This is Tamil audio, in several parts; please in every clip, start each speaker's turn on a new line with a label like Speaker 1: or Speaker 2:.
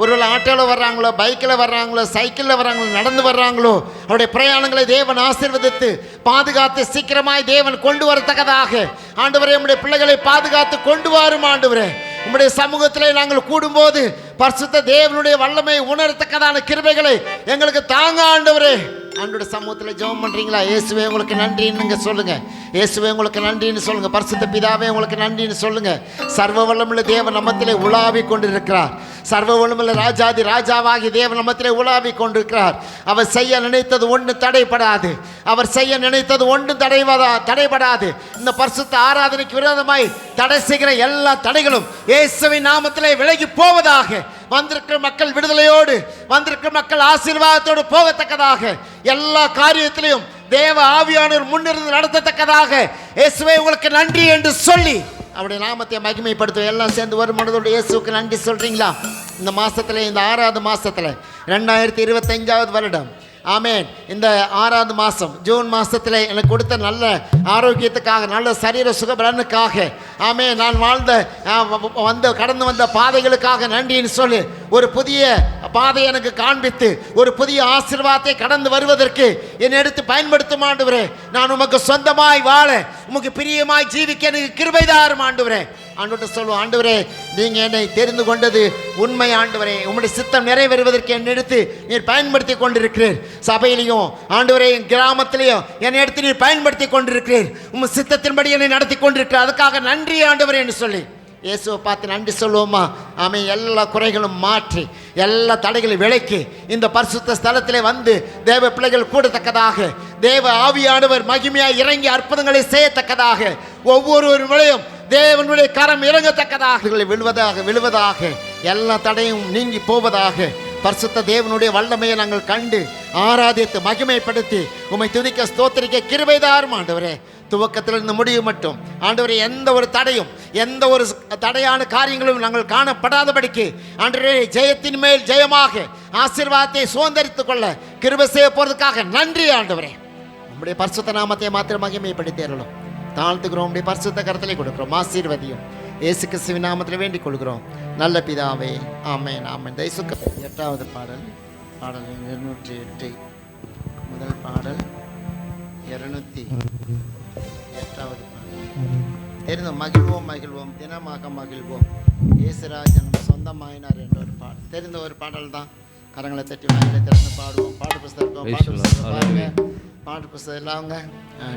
Speaker 1: ஒருவேளை ஆட்டோவில் வர்றாங்களோ, பைக்கில் வர்றாங்களோ, சைக்கிளில் வர்றாங்களோ, நடந்து வர்றாங்களோ, அவருடைய பிரயாணங்களை தேவன் ஆசீர்வதித்து பாதுகாத்து சீக்கிரமாய் தேவன் கொண்டு வரத்தக்கதாக ஆண்டவரே உம்முடைய பிள்ளைகளை பாதுகாத்து கொண்டு வரும் ஆண்டவரே. உம்முடைய சமூகத்திலே நாங்கள் கூடும்போது பரிசுத்த தேவனுடைய வல்லமை உணரத்தக்கதான கிருபைகளை எங்களுக்கு தாங்க ஆண்டவரே. ஆண்டவருடைய சமூகத்தில் ஜெபம் பண்ணுறீங்களா? இயேசுவே உங்களுக்கு நன்றின்னு சொல்லுங்க. இயேசுவே உங்களுக்கு நன்றின்னு சொல்லுங்க. பரிசுத்த பிதாவே உங்களுக்கு நன்றின்னு சொல்லுங்க. சர்வ வல்லமுள்ள தேவன் நம்மத்திலே உலாவி கொண்டிருக்கிறார். சர்வ வல்லமுள்ள ராஜாதி ராஜாவாகி தேவன் நம்மத்திலே உலாவி கொண்டிருக்கிறார். அவர் செய்ய நினைத்தது ஒன்று தடைபடாது. அவர் செய்ய நினைத்தது ஒன்று தடைபடாது. இந்த பரிசுத்த ஆராதனைக்கு விரோதமாய் தடை செய்கிற எல்லா தடைகளும் இயேசுவின் நாமத்திலே விலகி போவதாக. வந்திருக்கிற மக்கள் விடுதலையோடு, வந்திருக்கிற மக்கள் ஆசீர்வாதத்தோடு போகத்தக்கதாக, எல்லா காரியத்திலையும் தேவ ஆவியானவர் முன்னிருந்து நடத்தத்தக்கதாக இயேசுவே உங்களுக்கு நன்றி என்று சொல்லி அவருடைய நாமத்தை மகிமைப்படுத்தும். எல்லாம் சேர்ந்து ஒரு மனதோடு இயேசுக்கு நன்றி சொல்றீங்களா? இந்த மாசத்துல, இந்த 6வது மாசத்துல 2025வது வருடம், ஆமேன், இந்த 6வது மாதம் ஜூன் மாதத்தில் எனக்கு கொடுத்த நல்ல ஆரோக்கியத்துக்காக, நல்ல சரீர சுகபலனுக்காக, ஆமே, நான் கடந்து வந்த பாதைகளுக்காக நன்றின்னு சொல்லி ஒரு புதிய பாதையை எனக்கு காண்பித்து ஒரு புதிய ஆசீர்வாதத்தை கடந்து வருவதற்கு என்னை எடுத்து பயன்படுத்தும் ஆண்டவரே. நான் உமக்கு சொந்தமாய் வாழ, உமக்கு பிரியமாய் ஜீவிக்க எனக்கு கிருபை தாரும் ஆண்டவரே. ஆண்டவர்கிட்ட சொல்லுவோம், ஆண்டவரே நீங்கள் என்னை தெரிந்து கொண்டது உண்மை ஆண்டவரே. உம்முடைய சித்தம் நிறைவேறுவதற்கு என்னை எடுத்து நீர் பயன்படுத்தி கொண்டிருக்கிறீர். சபையிலையும் ஆண்டவரே, என் கிராமத்திலையும் என்னை எடுத்து நீர் பயன்படுத்தி கொண்டிருக்கிறீர். உங்கள் சித்தத்தின்படி என்னை நடத்தி கொண்டிருக்கிறீர். அதுக்காக நன்றி ஆண்டவரே என்று சொல்லி இயேசுவை பார்த்து நன்றி சொல்லுவோமா? ஆமே, எல்லா குறைகளும் மாற்றி எல்லா தடைகளும் விலக்கி இந்த பரிசுத்த ஸ்தலத்திலே வந்து தேவ பிள்ளைகள் கூடத்தக்கதாக, தேவ ஆவியானவர் மகிமையாய் இறங்கி அற்புதங்களை செய்யத்தக்கதாக, ஒவ்வொரு விளையும் தேவனுடைய கரம் இறங்கத்தக்கதாக விழுவதாக எல்லா தடையும் நீங்கி போவதாக. பரிசுத்த தேவனுடைய வல்லமையை நாங்கள் கண்டு ஆராதித்து மகிமைப்படுத்தி உம்மை துதிக்க ஸ்தோத்திரிக்க கிருபை தாரும் ஆண்டவரே. துவக்கத்திலிருந்து முடிவு மட்டும் ஆண்டவரே, எந்த ஒரு தடையும், எந்த ஒரு தடையான காரியங்களும் நாங்கள் காணப்படாதபடிக்கு ஆண்டவரே, ஜெயத்தின் மேல் ஜெயமாக ஆசீர்வாதத்தை சுதந்திரித்துக் கொள்ள கிருபை செய்ய போறதுக்காக நன்றி ஆண்டவரே. உம்முடைய பரிசுத்த நாமத்தை மாத்திரம் மகிமைப்படுத்தியறோம். தாழ்த்துக்கிறோம். உடைய பரிசுத்த கரத்திலே கொடுக்கிறோம். ஆசீர்வதியும் இயேசு கிறிஸ்துவின் நாமத்தில் வேண்டிக் கொள்கிறோம் நல்ல பிதாவே. ஆமென், ஆமென். 8வது பாடல் 208. முதல் பாடல் 208வது பாடல். தெரிந்தோம், மகிழ்வோம் தினமாக மகிழ்வோம், இயேசுராஜன் சொந்தமாயினார் என்ற ஒரு பாடல். தெரிந்த ஒரு பாடல் தான். கரங்களை தட்டி வாயிலை திறந்து பாடுவோம். பாட்டு புஸ்தகம் பாருங்க, பாட்டு புஸ்தகம் இல்லாமங்க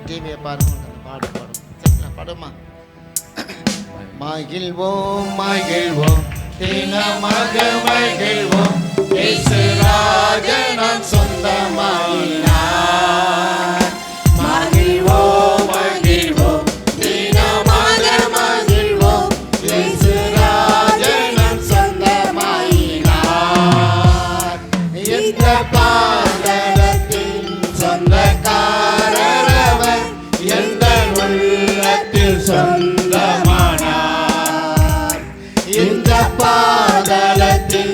Speaker 1: டிவியை பாருங்க, பாடும் சரிங்களா? பாடுமா? மகிழ்வோம் தினமாக மகிழ்வோம், இயேசுராஜன் சொந்தமாயினார். மகிழ்வோம் தினமாக மகிழ்வோம், இயேசுராஜன் சொந்தமாயினார். இந்த பாதலத்தின் சொந்தக்காரரவர், எந்த உள்ளத்தில் சொந்தமானார். இந்த பாதலத்தில்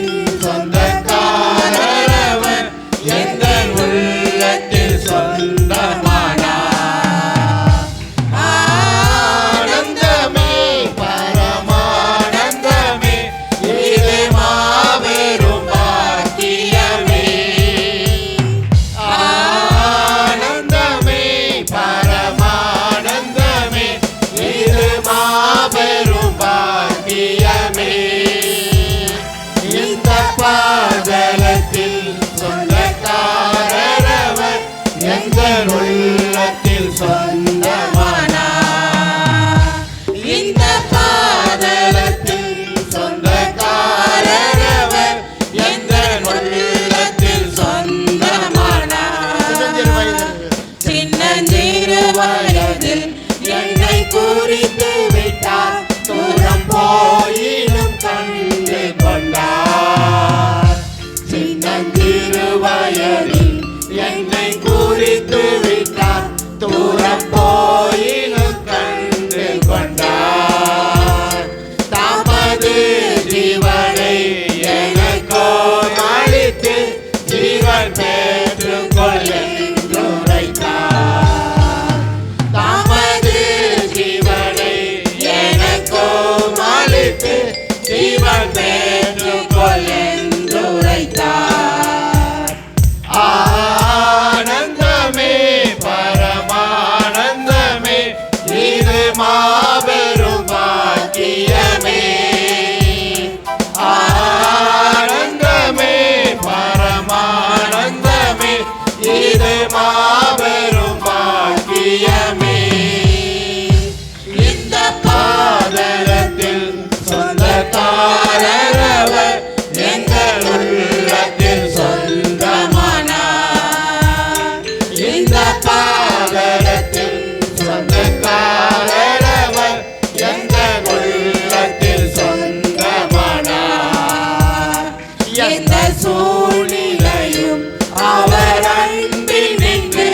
Speaker 2: எந்த சூழ்நிலையும் அவர் அன்பில் நின்று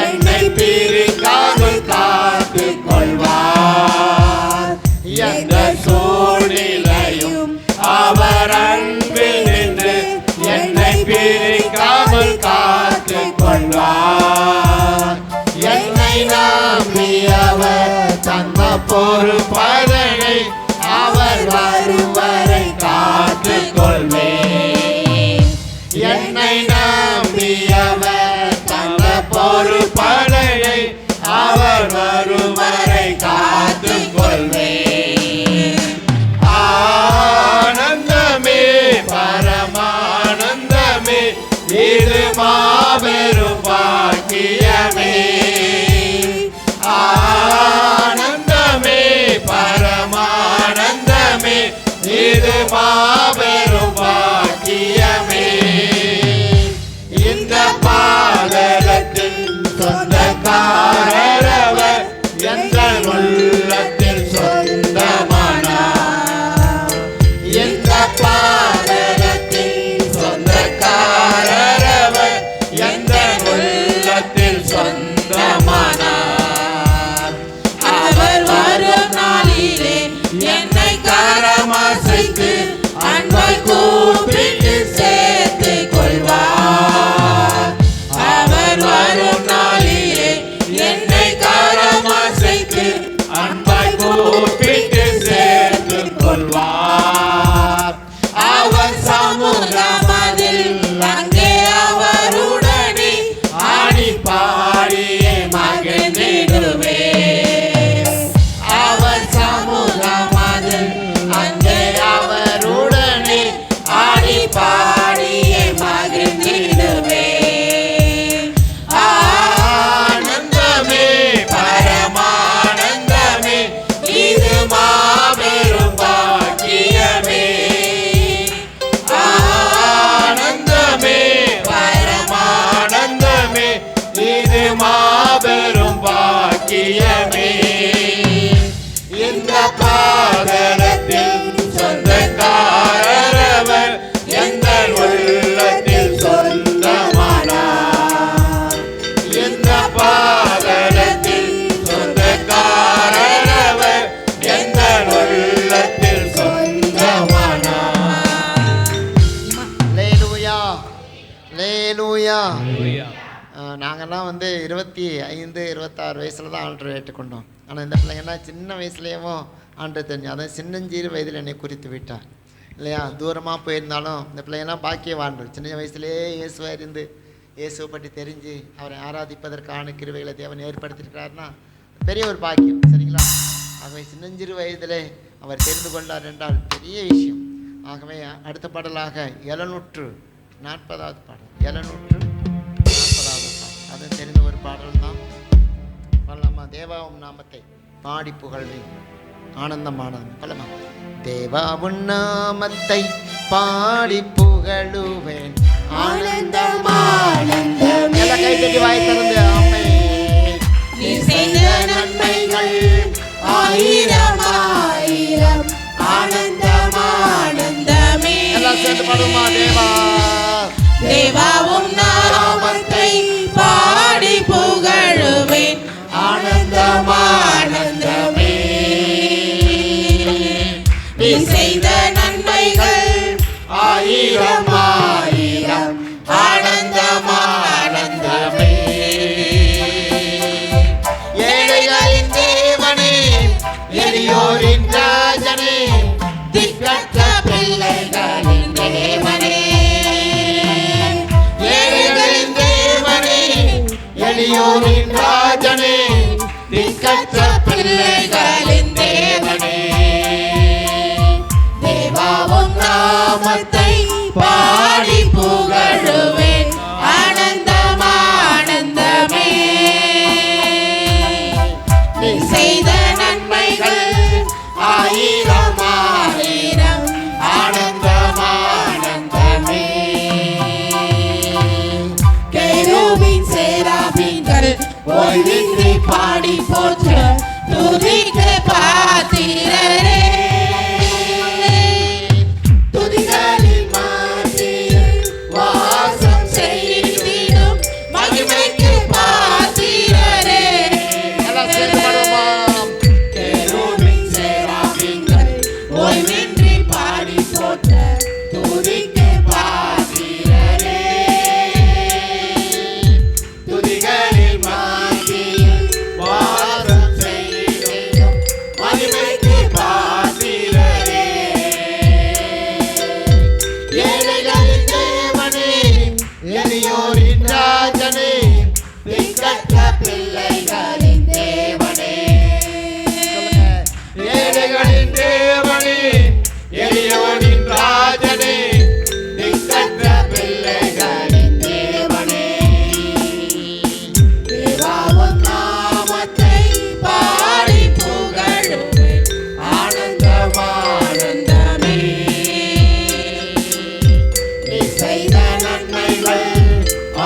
Speaker 2: என்னை பிரிக்காமல் காத்துக் கொள்வார். எந்த சூழ்நிலையும் அவர் அன்பில் நின்று என்னை பிரிக்காமல் காத்துக் கொள்வார். என்னை நம்பி அவர் தந்த பொறுப்பதனை அவர் வரும் வரை காத்துக் கொள்வேன். என்னை நம்பி அவர் தந்த பொறுப்பதனை அவர் வரும் வரை காத்துக் கொள்வேன். ஆனந்தமே பரமானந்தமே இது மாபெரும் பாக்கியமே. ஆனந்தமே பரமானந்தமே இது மாபெரும் பாக்கியமே. இந்த பாதலத்தில் சொந்தக்காரரவர் எங்கள் உள்ளத்தில் சொந்தமானார். இந்த பாதலத்தில் சொந்தக்காரரவர் எங்கள் உள்ளத்தில் சொந்தமானார். அவர் வரும் நாளிலே என்னை கரமசைத்து அன்பை கூப்பிட்டு சேர்த்துக் கொள்வார். அவர் வரும் நாளிலே என்னை கரமசைத்து அன்பை கூப்பிட்டு சேர்த்துக் கொள்வார். அவர் சமூகமதில் அங்கே அவருடனே ஆடி பாடியே மகிழ்ந்திடுவே. அவர் சமூகமதில் அங்கே அவருடனே ஆடி பாடியே மகிழ்ந்திடுவே. ஆனந்தமே பரமானந்தமே இது மாபெரும் பாக்கியமே. ஆனந்தமே பரமானந்தமே இது மாபெரும் பாக்கியமே. இந்த பாதலத்தில் சொந்தக்காரரவர் எங்கள் உள்ளத்தில் சொந்தமானார். இந்த பாதலத்தில் சொந்தக்காரரவர் எங்கள் உள்ளத்தில் சொந்தமானார்.
Speaker 1: அல்லேலூயா, அல்லேலூயா. நாங்கள்லாம் 25, 26 வயசில் தான் ஆண்டரை ஏற்றுக்கொண்டோம். ஆனால் இந்த பிள்ளைங்கன்னா சின்ன வயசுலேயும் ஆண்டரை தெரிஞ்சு, அதான் சின்னஞ்சிறு வயதில் என்னை குறித்து விட்டார் இல்லையா. தூரமாக போயிருந்தாலும் இந்த பிள்ளைங்கள்லாம் பாக்கியவான்கள். சின்ன வயசுலேயே இயேசுவாக இருந்து இயேசுவை பற்றி தெரிஞ்சு அவரை ஆராதிப்பதற்கான கிருபைகளை தேவன் ஏற்படுத்தியிருக்கிறாருன்னா பெரிய ஒரு பாக்கியம், சரிங்களா. ஆகவே சின்னஞ்சிறு வயதிலே அவர் தெரிந்து கொண்டார் என்றால் பெரிய விஷயம். ஆகவே அடுத்த பாடலாக 740வது பாடல், 740வது பாடல், அது தெரிந்த ஒரு பாடல் தான். பல்லம்மா தேவாவும் நாமத்தை பாடி புகழ்வேன், ஆனந்தம் ஆனந்தம் பல்லம்மா. தேவாவும் நாமத்தை பாடி புகழுவேன், ஆனந்தம் ஆனந்தம். எல்லாம் கை தட்டி வாய் திறந்து ஆமே.
Speaker 2: நீ செய்த நன்மைகள் ஆயிரம் ஆயிரம், ஆனந்தம் ஆனந்தமே.
Speaker 1: எல்லாம் சேர்ந்து பாடுமா. தேவா
Speaker 2: தேவாவும் நாமத்தை பாடி புகழுவேன், ஆனந்தம் ஆனந்தமே. நீ செய்த நன்மைகள் ஆயிரம் ஆயிரம், ஆனந்தம் ஆனந்தமே.
Speaker 1: ஏழைகளின் தேவனே, எளியோரின் ராஜனே,
Speaker 2: திக்கற்ற பிள்ளைகளின் தேவனே.
Speaker 1: ஏழைகளின் தேவனே, எளியோரின் ராஜனே,
Speaker 2: திக்கற்ற பிள்ளைகளின் தேவனே. தேவாவும் நாமத்தை பாடி புகழுவேன், ஆனந்தம் ஆனந்தமே. நீ செய்த நன்மைகள் ஆயிரம் ஆயிரம், ஆனந்தம் ஆனந்தமே. கேருபீன் சேராபீன்கள் ஓய்வின்றி பாடி போற்ற துதிக்க பாத்திரரே. துதிகளில் மாற்றி
Speaker 1: எளியோரின் ராஜனே,
Speaker 2: திக்கற்ற பிள்ளைகளின் தேவனே,
Speaker 1: ஏழைகளின் தேவனே, எளியோரின் ராஜனே,
Speaker 2: திக்கற்ற பிள்ளைகளின் தேவனே, தேவாவின் நாமத்தை பாடி புகழுவேன், ஆனந்தம் ஆனந்தமே. நீ செய்த நன்மைகள்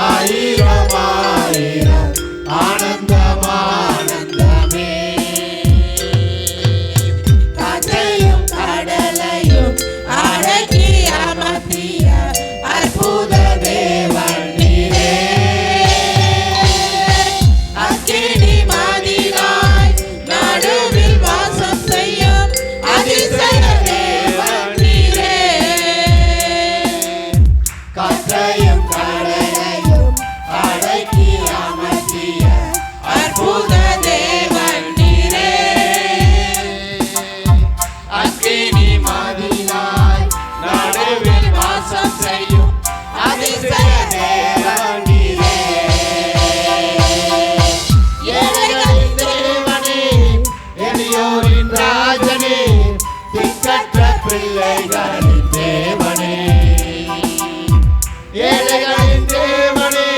Speaker 2: ஆயிரம் ஆயிரம், ஆனந்தம் ஆனந்தமே. காற்றையும் கடலையும் அடக்கி அமர்த்திய அற்புத தேவன் நீரே. அக்கினி மாதினாய் நடுவில் வாசம் செய்யும் அதிசய தேவன் நீரே. காற்றையும் கடலையும் அடக்கி அமர்த்திய அற்புத தேவன் நீரே. அக்கினி மாதினாய் நடுவில் வாசம் செய்யும் அதிசய தேவன் நீரே. ஏழைகளின் தேவனே,
Speaker 1: எளியோரின் ராஜனே,
Speaker 2: திக்கற்ற பிள்ளைகளின் தேவனே,
Speaker 1: ஏழைகளின் தேவனே,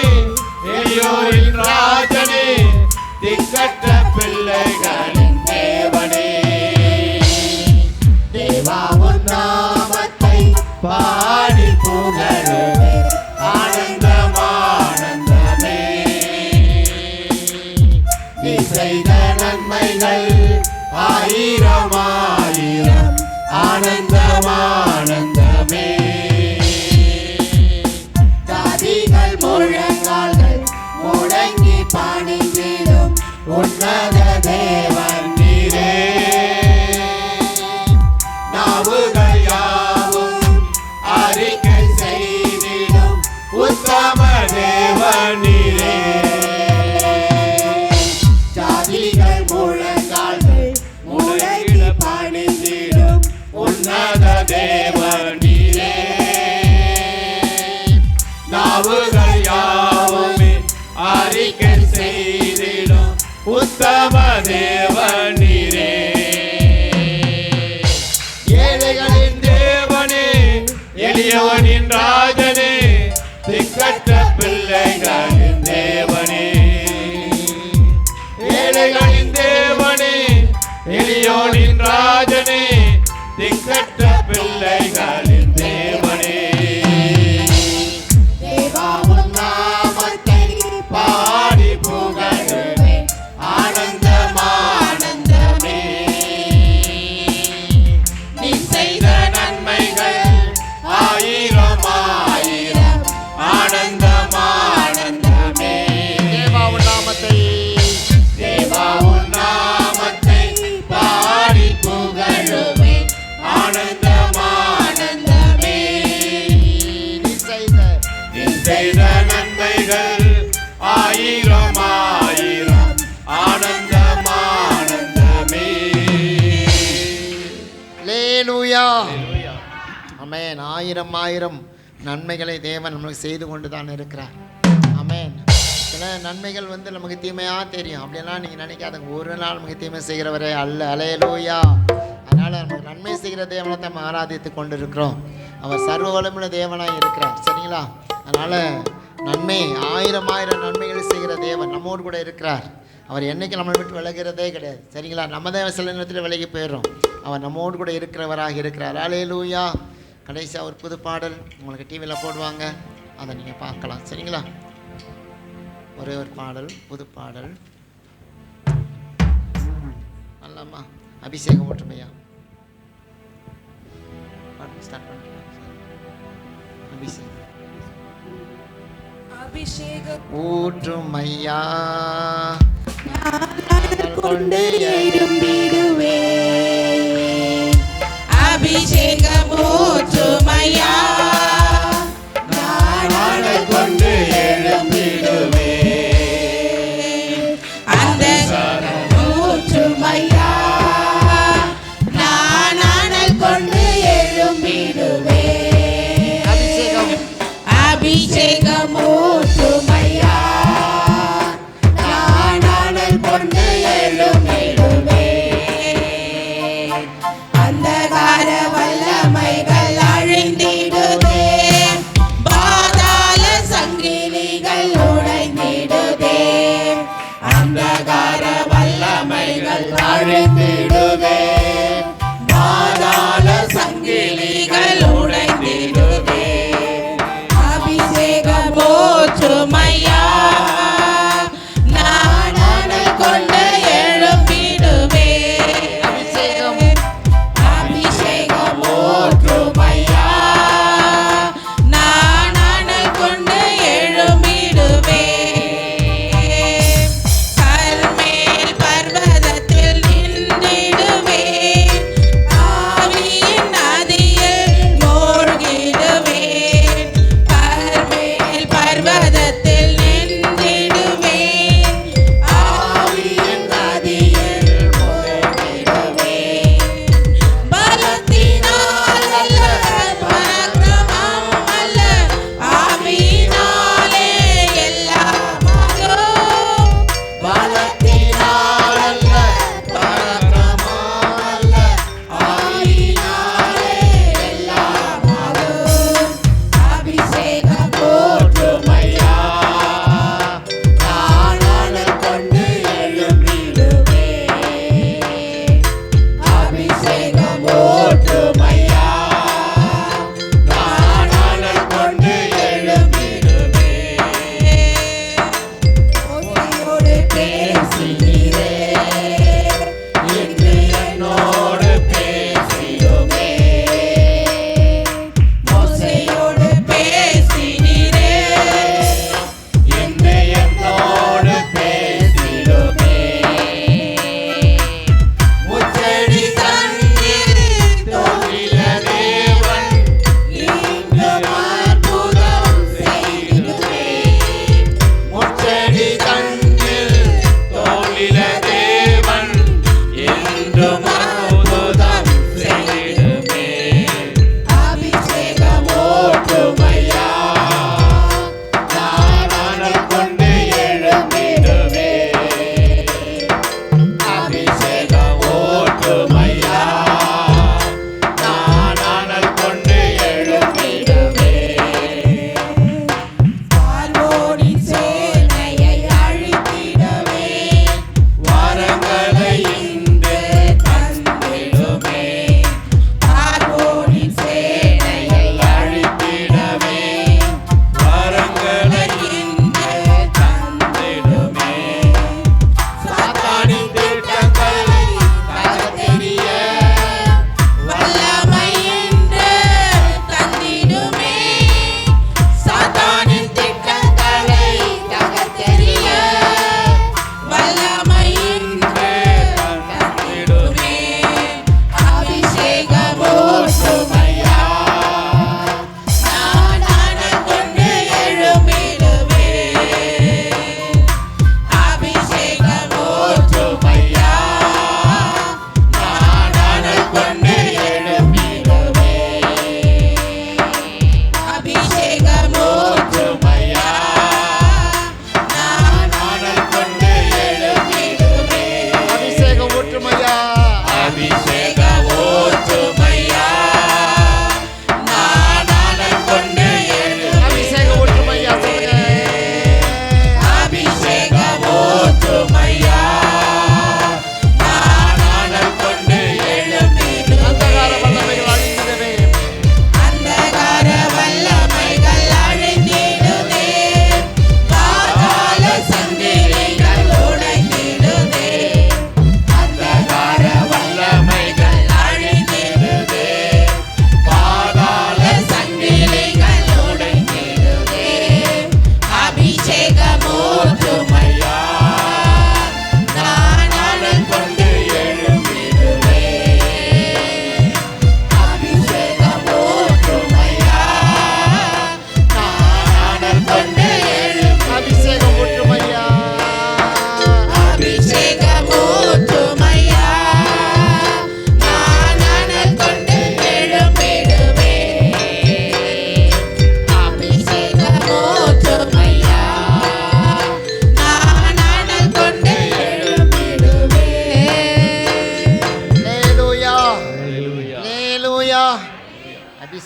Speaker 1: எளியோரின் ராஜனே,
Speaker 2: திக்கற்ற பிள்ளைகளின் தேவனே, தேவாவின் நாமத்தை பாடி புகழுவேன், ஆனந்தம் ஆனந்தமே. நீ செய்த நன்மைகள் ஆயிரம் ஆயிரம், ஆனந்தம் ஆனந்தமே. ஜாதிகள் முழங்கால்கள் முழங்கி பணிந்திடும் உன்னத தேவன் நீரே. நாவுகள் யாவும் அறிக்கை செய்திடும் உத்தம தேவன் நீரே. ஜாதிகள் முழங்கால்கள் முழங்கி பணிந்திடும் உன்னத தேவன் நீரே. நாவுகள் யாவுமே அறிக்கை செய்திடும் உத்தம தேவன் நீரே.
Speaker 1: ஏழைகளின் தேவனே,
Speaker 2: எளியவனின் ராஜனே, திக்கற்ற பிள்ளைகளின் தேவனே, ஏழைகளின் தேவனே, எளியோனின் ராஜனே, திக்கற்ற பிள்ளைகளின் தேவனே. தேவாவின் நாமத்தை பாடி புகழுவேன், ஆனந்தம் ஆனந்தமே. நீ செய்த நன்மைகள் ஆயிரம் ஆயிரம், ஆனந்தம் ஆனந்தமே.
Speaker 1: தேவாவின் நாமத்தை,
Speaker 2: தேவாவின் நாமத்தை பாடி புகழுவேன், ஆனந்தம் ஆனந்தமே.
Speaker 1: நீ செய்த
Speaker 2: நீ செய்த நன்மைகள் ஆயிரம் ஆயிரம், ஆனந்தம் ஆனந்தமே.
Speaker 1: அல்லேலூயா. ஆமென். ஆயிரம் ஆயிரம் நன்மைகளை தேவன் நமக்கு செய்து கொண்டு தான் இருக்கிறார். ஆமென். சில நன்மைகள் நமக்கு தீமையாக தெரியும், அப்படியெல்லாம் நீங்கள் நினைக்காதங்க. ஒரு நாள் நமக்கு தீமை செய்கிறவரே அல்ல. அல்லேலூயா. அதனால் நமக்கு நன்மை செய்கிற தேவனை நம்ம ஆராதித்து கொண்டு இருக்கிறோம். அவர் சர்வ வல்லமையுள்ள தேவனாக இருக்கிறார். சரிங்களா? அதனால் நன்மை ஆயிரம் ஆயிரம் நன்மைகள் செய்கிற தேவன் நம்மோடு கூட இருக்கிறார். அவர் என்னைக்கு நம்மளை விட்டு விலகிறதே கிடையாது. சரிங்களா? நம்ம தான் சில நேரத்தில் விலகி போயிடுறோம். அவர் நம்மோடு கூட இருக்கிறவராக இருக்கிறார். அல்லேலூயா. கடைசியாக ஒரு புது பாடல் உங்களுக்கு டிவியில் போடுவாங்க, அதை நீங்கள் பார்க்கலாம். சரிங்களா? ஒரே ஒரு பாடல், புது பாடல். நல்லாமா அபிஷேகம் ஓட்டுமையா ஸ்டார்ட் பண்ணிக்கலாம். அபிஷேகம் ஊற்றுமையா
Speaker 2: கொண்டு எழும்பிடுவே. அபிஷேகம் ஊற்றுமையா, நான் கொண்டு எழும்பிடுவே. அந்த ஊற்றுமையா, நான் கொண்டு எழும்பிடுவே.
Speaker 1: அபிஷேகம்
Speaker 2: அபிஷேகம் அபிஷேகமூற்றுமையா நான் அனல் கொண்டு எழும்பிடுவேன் அந்தகார வல்லமைகள் அழிந்திடுதே பாதாள சங்கிலிகள் உடைந்திடுதே அந்தகார வல்லமைகள் அழிந்திடுவே பாதாள சங்கிலிகள் உடைந்திடுவே அபிஷேகமூற்றுமையா நான் அனல் கொண்டு எழும்பிடுவேன் அபிஷேகமூற்றுமையா நான் அனல் கொண்டு எழும்பிடுவேன் கர்மேல் பர்வதத்தில் நின்றிடுவேன் ஆவியின் நதியில் மூழ்கிடுவேன் கர்மேல் பர்வதத்தில் நின்றிடுவேன் ஆவியின் நதியில் மூழ்கிடுவேன் பலத்தினால் அல்ல பராக்கிரமம் அல்ல ஆவியினாலே எல்லாமாகும் பலத்தினால் அல்ல பராக்கிரமம் அல்ல ஆவியினாலே எல்லாமாகும் அபிஷேகமூற்றுமையா நான் அனல் கொண்டு எழும்பிடுவேன் அபிஷேகமூற்றுமையா நான் அனல் கொண்டு எழும்பிடுவேன் மோசையோடு பேசினீரே இன்று என்னோடு பேசிடுமே மோசையோடு பேசினீரே இன்று என்னோடு பேசிடுமே முச்செடி தண்ணீர் தோன்றிய தேவன் இன்று அற்புதம் செய்திடுவே முச்செடி தண்ணீர் தோன்றிய தேவன் இன்று அற்புதம் செய்திடுவே அபிஷேகமூற்றுமையா நான் அனல் கொண்டு எழும்பிடுவேன் அபிஷேகமூற்றுமையா நான் அனல் கொண்டு எழும்பிடுவேன் பார்வோனின் சேனையை அழித்திடவே வரங்களை இன்று தந்திடுமே பார்வோனின் சேனையை அழித்திடவே வரங்களை இன்று தந்திடுமே சாத்தானின் திட்டங்களை தகர்த்தெறிய வல்லமை இன்று தந்திடுமே சாத்தானின் திட்டங்களை தகர்த்தெறிய வல்லமை இன்று தந்திடுமே அபிஷேகமூற்றுமையா நான் அனல் கொண்டு எழும்பிடுவேன் அபிஷேகமூற்றுமையா நான் அனல் கொண்டு எழும்பிடுவேன் அபிஷேகமூற்றுமையா நான் அனல் கொண்டு எழும்பிடுவேன்
Speaker 1: அபிஷேகம் ஊற்றுமையா
Speaker 2: அபிஷேகமூற்றுமையா நான் அனல் கொண்டு எழும்பிடுவேன்
Speaker 1: அபிஷேகம் ஊற்றுமையா சொல்லுங்க
Speaker 2: அபிஷேகமூற்றுமையா நான் அனல் கொண்டு எழும்பிடுவேன்
Speaker 1: அந்தகார வல்லமைகள் அழிந்திடவே
Speaker 2: அந்தகார வல்லமைகள்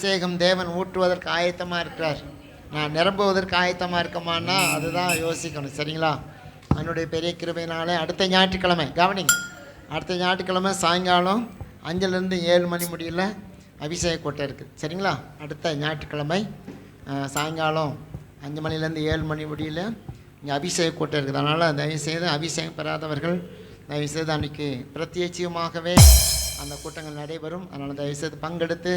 Speaker 1: அபிஷேகம் தேவன் ஊற்றுவதற்கு ஆயத்தமாக இருக்கிறார். நான் நிரம்புவதற்கு ஆயத்தமாக இருக்கமான்னா அதுதான் யோசிக்கணும். சரிங்களா? என்னுடைய பெரிய கிருபையினாலே அடுத்த ஞாயிற்றுக்கிழமை கவனிங்க, அடுத்த ஞாயிற்றுக்கிழமை சாயங்காலம் 5லேருந்து 7 மணி முடியல அபிஷேக கூட்டம் இருக்குது. சரிங்களா? அடுத்த ஞாயிற்றுக்கிழமை சாயங்காலம் 5 மணிலேருந்து 7 மணி முடியல இங்கே அபிஷேக கூட்டம் இருக்குது. அதனால் தயவுசெய்து அபிஷேகம் பெறாதவர்கள் தயவுசெய்து அன்றைக்கி பிரத்யேட்சியமாகவே அந்த கூட்டங்கள் நடைபெறும். அதனால் தயவுசெய்து பங்கெடுத்து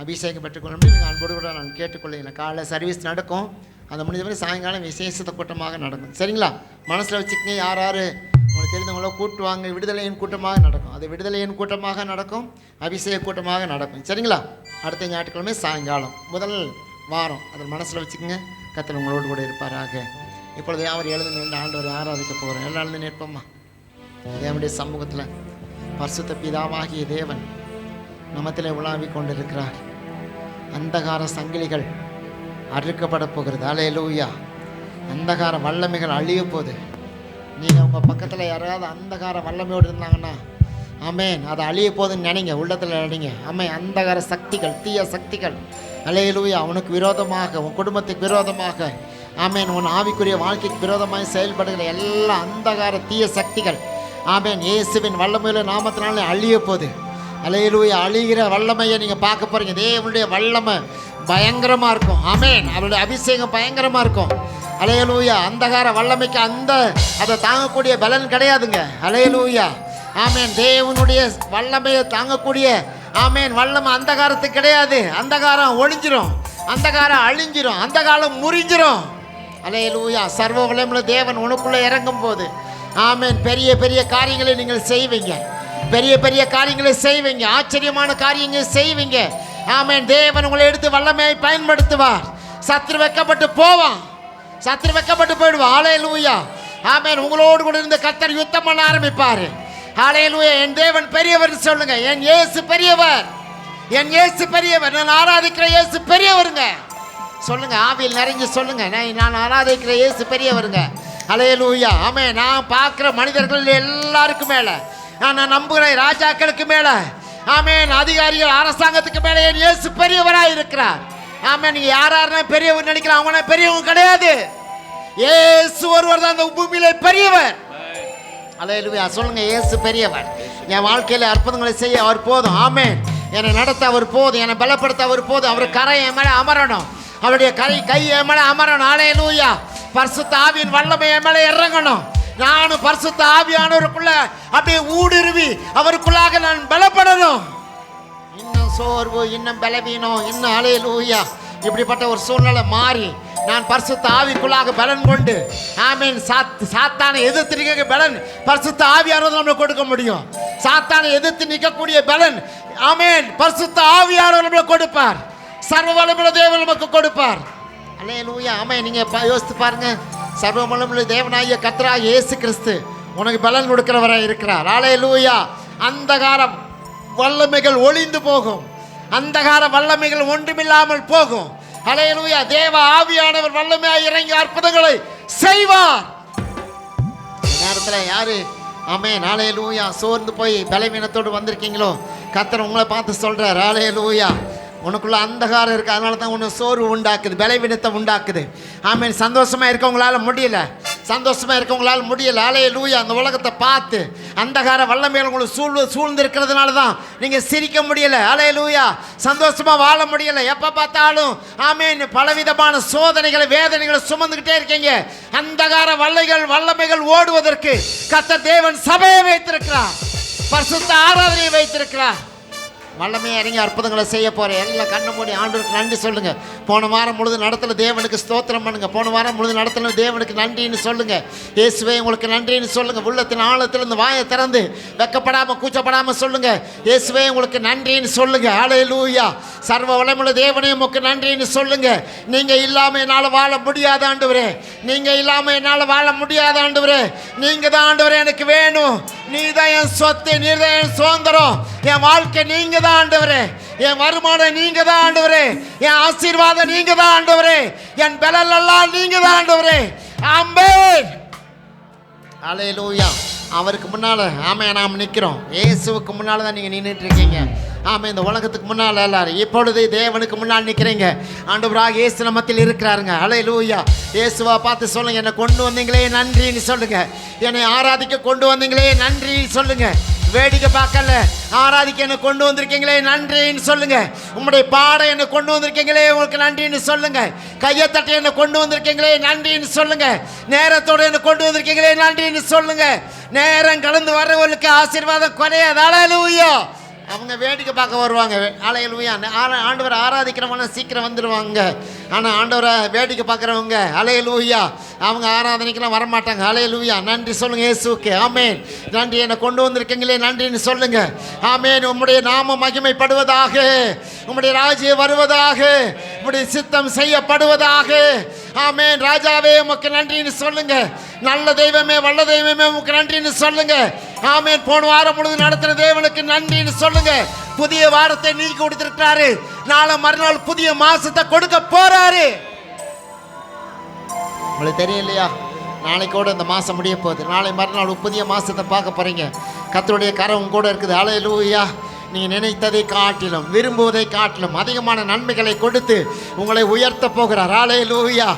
Speaker 1: அபிஷேகம் பெற்றுக்கொள்ள நீங்கள் அன்போடு கூட நான் கேட்டுக்கொள்ளுகிறேன். காலைல சர்வீஸ் நடக்கும், அந்த முடிஞ்சவரை சாயங்காலம் விசேஷத்த கூட்டமாக நடக்கும். சரிங்களா? மனசில் வச்சுக்கங்க, யார் யார் உங்களுக்கு தெரிந்தவங்களோ கூட்டுவாங்க. விடுதலையின் கூட்டமாக நடக்கும், அது விடுதலையின் கூட்டமாக நடக்கும், அபிஷேக கூட்டமாக நடக்கும். சரிங்களா? அடுத்த ஞாயிற்றுக்கிழமை சாயங்காலம் முதல் வாரம் அதில் மனசில் வச்சுக்கோங்க. கர்த்தர் உங்களோடு கூட இருப்பாராக. இப்பொழுது அவர் எழுந்து நின்று ஆண்டவரை ஆராதிக்க போகிறோம். எல்லாம் எழுந்து நிற்போம்மா. தேவனுடைய சமூகத்தில் பரிசுத்த பிதாவாகிய தேவன் நமத்திலே உலாவிக் கொண்டிருக்கிறார். அந்தகார சங்கிலிகள் அறுக்கப்பட போகிறது. அல்லேலூயா. அந்தகார வல்லமைகள் அழிய போகுது. நீங்கள் உங்கள் பக்கத்தில் யாராவது அந்தகார வல்லமையோடு இருந்தாங்கன்னா ஆமேன், அது அழிய போகுதுன்னு நினைங்க, உள்ளத்தில் நினைங்க. ஆமேன், அந்தகார சக்திகள், தீய சக்திகள் அல்லேலூயா உனக்கு விரோதமாக, உன் குடும்பத்துக்கு விரோதமாக, ஆமேன், உன் ஆவிக்குரிய வாழ்க்கைக்கு விரோதமாக செயல்படுகிற எல்லா அந்தகார தீய சக்திகள் ஆமேன் இயேசுவின் வல்லமையுள்ள நாமத்தினாலே அழிய போகுது. அல்லேலூயா. அழிகிற வல்லமையை நீங்கள் பார்க்க போகிறீங்க. தேவனுடைய வல்லமை பயங்கரமாக இருக்கும். ஆமேன். அவருடைய அபிஷேகம் பயங்கரமாக இருக்கும். அல்லேலூயா. அந்தகார வல்லமைக்கு அதை தாங்கக்கூடிய பலன் கிடையாதுங்க. அல்லேலூயா. ஆமேன். தேவனுடைய வல்லமையை தாங்கக்கூடிய ஆமேன் வல்லமை அந்தகாரத்துக்கு கிடையாது. அந்தகாரம் ஒழிஞ்சிரும், அந்தகாரம் அழிஞ்சிரும், அந்தகாரம் முறிஞ்சிரும். அல்லேலூயா. சர்வ வல்லமையுள்ள தேவன் உனக்குள்ளே இறங்கும் போது ஆமேன் பெரிய பெரிய காரியங்களை நீங்கள் செய்வீங்க, பெரிய பெரிய காரியங்களை செய்வீங்க, ஆச்சரியமான காரியங்களை செய்வீங்க. ஆமேன். தேவன் உங்களை எடுத்து வல்லமையை பயன்படுத்துவார். சத்துரு வைக்கப்பட்டு போவான், சத்துரு வைக்கப்பட்டு போயிடுவான். அல்லேலூயா. ஆமேன். உங்களோடு கூட இருந்து கர்த்தர் யுத்தம் பண்ண ஆரம்பிப்பார். அல்லேலூயா. என் தேவன் பெரியவர் சொல்லுங்க. என் இயேசு பெரியவர், என் இயேசு பெரியவர். நான் ஆராதிக்கிற இயேசு பெரியவருங்க சொல்லுங்க. ஆவியில் நிறைஞ்சு சொல்லுங்க. நான் ஆராதிக்கிற இயேசு பெரியவருங்க. அல்லேலூயா. ஆமேன். நான் பார்க்குற மனிதர்கள் எல்லாருக்கும் மேலே, நான் நம்புகிற ராஜாக்களுக்கு மேலே, ஆமேன், அதிகாரிகள் அரசாங்கத்துக்கு மேலே என் இயேசு பெரியவராக இருக்கிறார். ஆமேன். நீங்கள் யாருன்னா பெரியவர் நினைக்கலாம், அவங்கள பெரியவங்க கிடையாது. இயேசு ஒருவர் தான் அந்த பூமியிலே பெரியவர். அல்லேலூயா. சொல்லுங்க, இயேசு பெரியவர். என் வாழ்க்கையில் அற்புதங்களை செய்ய அவர் போதும். ஆமேன். என்னை நடத்த அவர் போதும், என்னை பலப்படுத்த அவர் போதும். அவர் கரை என் மேலே அமரணும், அவருடைய கை என் மேலே அமரணும். அல்லேலூயா. பரிசுத்த ஆவியின் வல்லமை என் மேலே இறங்கணும். நானும் பரிசுத்த ஆவியானவருக்குள்ள அப்படியே ஊடுருவி அவருக்குள்ளாக நான் பலப்படணும். இன்னும் சோர்வு, இன்னும் பலவீனம், இன்னும் அல்லேலூயா இப்படிப்பட்ட ஒரு சூழ்நிலை மாறி நான் பரிசுத்த ஆவிக்குள்ளாக பலன் கொண்டு ஆமீன் சாத்தானை எதிர்த்து நிற்க பலன் பரிசுத்த ஆவியானவர் நம்மளுக்கு கொடுக்க முடியும். சாத்தானை எதிர்த்து நிற்கக்கூடிய பலன் ஆமீன் பரிசுத்த ஆவியானவர் நம்மளுக்கு கொடுப்பார். சர்வ வல்லமையுள்ள தேவன் நமக்கு கொடுப்பார். அல்லேலூயா. ஆமென். நீங்கள் யோசித்து பாருங்க, சர்வ வல்லமையுள்ள தேவனாகிய கர்த்தராகிய இயேசு கிறிஸ்து உனக்கு பலன் கொடுக்கிறவராக இருக்கிறார். அல்லேலூயா. அந்தகார வல்லமைகள் ஒளிந்து போகும், அந்தகார வல்லமைகள் ஒன்றுமில்லாமல் போகும். அல்லேலூயா. தேவ ஆவியானவர் வல்லமையாய் இறங்கி அற்புதங்களை செய்வார். நேரத்தில் யாரு ஆமென் அல்லேலூயா சோர்ந்து போய் பலவீனத்தோடு வந்திருக்கீங்களோ, கர்த்தர் உங்களை பார்த்து சொல்றார், அல்லேலூயா உனக்குள்ள அந்தகாரம் இருக்குது, அதனால தான் உனக்கு சோர்வு உண்டாக்குது, பலவீனத்தை உண்டாக்குது. ஆமீன். சந்தோஷமாக இருக்கவங்களால முடியல, சந்தோஷமாக இருக்கவங்களால முடியல. அல்லேலூயா. அந்த உலகத்தை பார்த்து அந்தகார வல்லமைகள் உங்களுக்கு சூழ்ந்து இருக்கிறதுனால தான் நீங்கள் சிரிக்க முடியல. அல்லேலூயா. சந்தோஷமாக வாழ முடியல. எப்போ பார்த்தாலும் ஆமீன் பலவிதமான சோதனைகளை வேதனைகளை சுமந்துக்கிட்டே இருக்கீங்க. அந்தகார வல்லமைகள் ஓடுவதற்கு கர்த்தர் தேவன் சபையை வைத்திருக்கிறார், பரிசுத்த ஆராதனையை வைத்திருக்கிறார். வல்லமையை இறங்கி அற்புதங்களை செய்ய போகிறேன். எல்லாம் கண்ணை மூடி ஆண்டவருக்கு நன்றி சொல்லுங்கள். போன வாரம் முழுது நடத்தல தேவனுக்கு ஸ்தோத்திரம் பண்ணுங்கள். போன வாரம் முழுது நடத்தல தேவனுக்கு நன்றின்னு சொல்லுங்கள். இயேசுவே உங்களுக்கு நன்றின்னு சொல்லுங்கள். உள்ளத்தின் ஆழத்தில் இந்த வாயை திறந்து வெக்கப்படாமல் கூச்சப்படாமல் சொல்லுங்கள். இயேசுவே உங்களுக்கு நன்றின்னு சொல்லுங்கள். அல்லேலூயா. சர்வ வல்லமையுள்ள தேவனே உமக்கு நன்றின்னு சொல்லுங்கள். நீங்கள் இல்லாமல் என்னால் வாழ முடியாத ஆண்டவரே, நீங்கள் இல்லாமல் என்னால் வாழ முடியாத ஆண்டவரே, நீங்கள் தான் ஆண்டவரே எனக்கு வேணும். நீ தான் என் சொத்து, நீ தான் என் சுதந்திரம், என் வாழ்க்கை நீங்க தான் ஆண்டவரே, என் வருமானம் நீங்க தான் ஆண்டவரே, என் ஆசீர்வாதம் நீங்க தான் ஆண்டவரே, என் பலன் எல்லாம் நீங்க தான் ஆண்டவரே. ஆமென். அல்லேலூயா. அவருக்கு முன்னால ஆமென் நாம் நிற்கிறோம். இயேசுவுக்கு முன்னால தான் நீங்கள் நின்றுட்டு இருக்கீங்க. ஆமாம், இந்த உலகத்துக்கு முன்னால் எல்லாரும் இப்பொழுது தேவனுக்கு முன்னால் நிற்கிறீங்க. ஆண்டவராக இயேசு நம்மத்தில் இருக்கிறாருங்க. அல்லேலூயா. இயேசுவா பார்த்து சொல்லுங்க, என்னை கொண்டு வந்தீங்களே நன்றின்னு சொல்லுங்க. என்னை ஆராதிக்க கொண்டு வந்தீங்களே நன்றி சொல்லுங்க. வேடிக்கை பார்க்கல, ஆராதிக்க என்னை கொண்டு வந்திருக்கீங்களே நன்றின்னு சொல்லுங்க. உங்களுடைய பாட என்னை கொண்டு வந்திருக்கீங்களே உங்களுக்கு நன்றின்னு சொல்லுங்க. கையை தட்டி என்னை கொண்டு வந்திருக்கீங்களே நன்றின்னு சொல்லுங்க. நேரத்தோடு என்னை கொண்டு வந்திருக்கீங்களே நன்றின்னு சொல்லுங்க. நேரம் கலந்து வர்றவர்களுக்கு ஆசீர்வாதம் குறையாது. அல்லேலூயா. அவங்க வேடிக்கை பார்க்க வருவாங்க. அல்லேலூயா. ஆண்டவரை ஆராதிக்கிறவங்க சீக்கிரம் வந்துடுவாங்க. ஆனால் ஆண்டவரை வேடிக்கை பார்க்குறவங்க அல்லேலூயா அவங்க ஆராதனைக்கெல்லாம் வரமாட்டாங்க. அல்லேலூயா. நன்றி சொல்லுங்கள் இயேசுவுக்கு. ஆமேன். நன்றி, என்னை கொண்டு வந்திருக்கீங்களே நன்றின்னு சொல்லுங்கள். ஆமேன். உம்முடைய நாம மகிமைப்படுவதாக, உம்முடைய ராஜ்யம் வருவதாக, உம்முடைய சித்தம் செய்யப்படுவதாக. ஆமேன். ராஜாவே உமக்கு நன்றின்னு சொல்லுங்க. நல்ல தெய்வமே, வல்ல தெய்வமே உமக்கு நன்றின்னு சொல்லுங்க. ஆமேன். போன வாரம் முழுது நடத்தின தேவனுக்கு நன்றின்னு சொல்லுங்க. புதிய வாரத்தை நீக்கி கொடுத்திருக்கிறாரு. நாளை மறுநாள் புதிய மாசத்தை கொடுக்க போறாரு. உங்களுக்கு தெரியும் இல்லையா, நாளைக்கோட இந்த மாசம் முடிய போகுது. நாளை மறுநாள் புதிய மாசத்தை பார்க்க போறீங்க. கர்த்தருடைய கரம் கூட இருக்குது. அல்லேலூயா. நீங்கள் நினைத்ததை காட்டிலும் விரும்புவதை காட்டிலும் அதிகமான நன்மைகளை கொடுத்து உங்களை உயர்த்த போகிறார். அல்லேலூயா.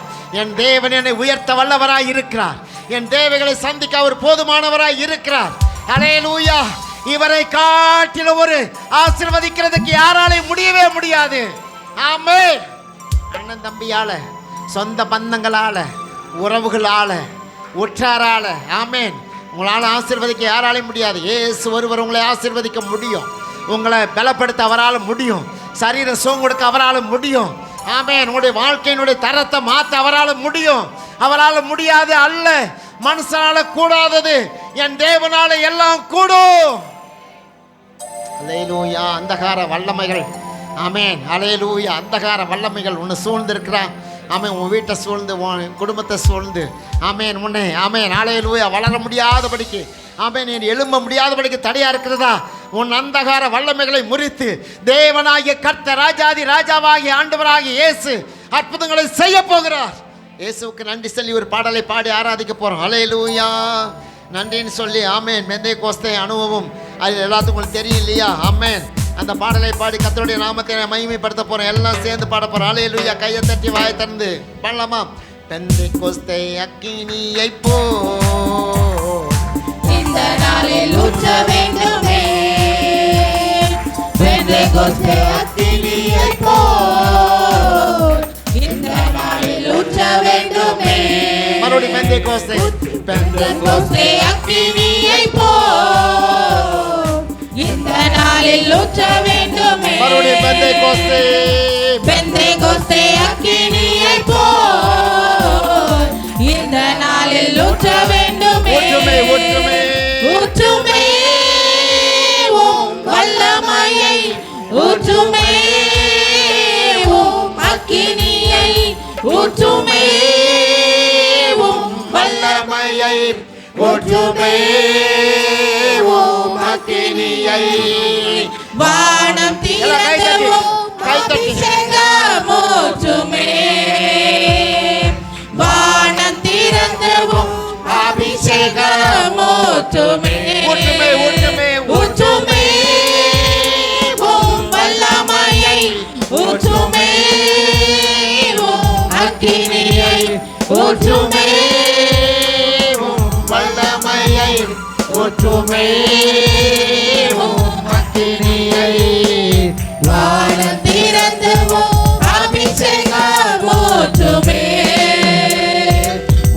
Speaker 1: என் தேவன் என்னை உயர்த்த வல்லவராய் இருக்கிறார். என் தேவைகளை சந்திக்க அவர் போதுமானவராய் இருக்கிறார். அல்லேலூயா. இவரை காட்டிலும் ஒரு ஆசீர்வதிக்கிறதுக்கு யாராலையும் முடியவே முடியாது. ஆமென். அண்ணன் தம்பியால, சொந்த பந்தங்களால, உறவுகளால, உற்றாரால, ஆமென், உங்களால் ஆசீர்வதிக்க யாராலையும் முடியாது. இயேசு ஒருவர் உங்களை ஆசீர்வதிக்க முடியும். உங்களை பலப்படுத்த அவரால் முடியும். சரீர சுகம் கொடுக்க அவரால் முடியும். ஆமென். உங்களுடைய வாழ்க்கையினுடைய தரத்தை மாற்ற அவரால் முடியும். அவரால் முடியாது அல்ல, மனுஷனால கூடாதது என் தேவனால எல்லாம் கூடும். அல்லேலூயா. அந்தகார வல்லமைகள், ஆமென், அல்லேலூயா, அந்தகார வல்லமைகள் உன்னை சூழ்ந்திருக்கிறான். ஆமென். உன் வீட்டை சூழ்ந்து, உன் குடும்பத்தை சூழ்ந்து, ஆமென், உன்னை, ஆமென், அல்லேலூயா, வளர முடியாதபடிக்கு, ஆமென், நீ எழும்ப முடியாதபடிக்கு தடையா இருக்கிறதா? உன் அந்தகார வல்லமைகளை முறித்து தேவனாகிய கர்த்தர், ராஜாதி ராஜாவாகிய ஆண்டவராகிய இயேசு அற்புதங்களை செய்ய போகிறார். இயேசுவுக்கு நன்றி சொல்லி ஒரு பாடலை பாடி ஆராதிக்க போறோம். அல்லேலூயா. நன்றின்னு சொல்லி, ஆமேன். மெந்தைக்கோஸ்தே அனுபவம் அது எல்லாத்துக்கும் உங்களுக்கு தெரியும் இல்லையா? ஆமேன். அந்த பாடலை பாடி கர்த்தருடைய நாமத்தை மகிமைப்படுத்த போறோம். எல்லாம் சேர்ந்து பாட போறோம். அல்லேலூயா. கையை தட்டி வாயை திறந்து பாடலாமா? பெந்தைக்கோஸ்தே அக்கினியை போ
Speaker 3: இந்த நாளில் ஊற்ற வேண்டுமே. பெந்தைக்கோஸ்தே அக்கினியை போ இந்த நாளில் ஊற்ற வேண்டுமே.
Speaker 1: மறுபடியும் பெந்தைக்கோஸ்தே,
Speaker 3: பெந்தைக்கோஸ்தே அக்கினியை போ இந்த நாளில் ஊற்ற வேண்டுமே.
Speaker 1: மறுபடியும் பெந்தைக்கோஸ்தே,
Speaker 3: பெந்தைக்கோஸ்தே அக்கினியை போ இந்த நாளில் ஊற்ற வேண்டுமே.
Speaker 1: ஊற்றுமே, ஊற்றுமே,
Speaker 3: ஊற்றுமே உம் வல்லமையை, ஊற்றுமே உம் அக்கினியை, ஊற்றுமே உம் வல்லமையை,
Speaker 1: ஊற்றுமே உம் அக்கினியை.
Speaker 3: வானம் திறந்தவும் அபிஷேகம் ஊற்றுமே. வானம் திறந்தவும் அபிஷேகம் ஊற்றுமே.
Speaker 1: ஊற்றுமே, ஊற்றுமே,
Speaker 3: ஊற்றுமே உம் வல்லமையை, ஊற்றுமே உம் அக்கினியை, ஊற்றுமே
Speaker 1: உம் வல்லமையை, ஊற்றுமே உம் அக்கினியை.
Speaker 3: வானம் திறந்தவும் அபிஷேகம் ஊற்றுமே.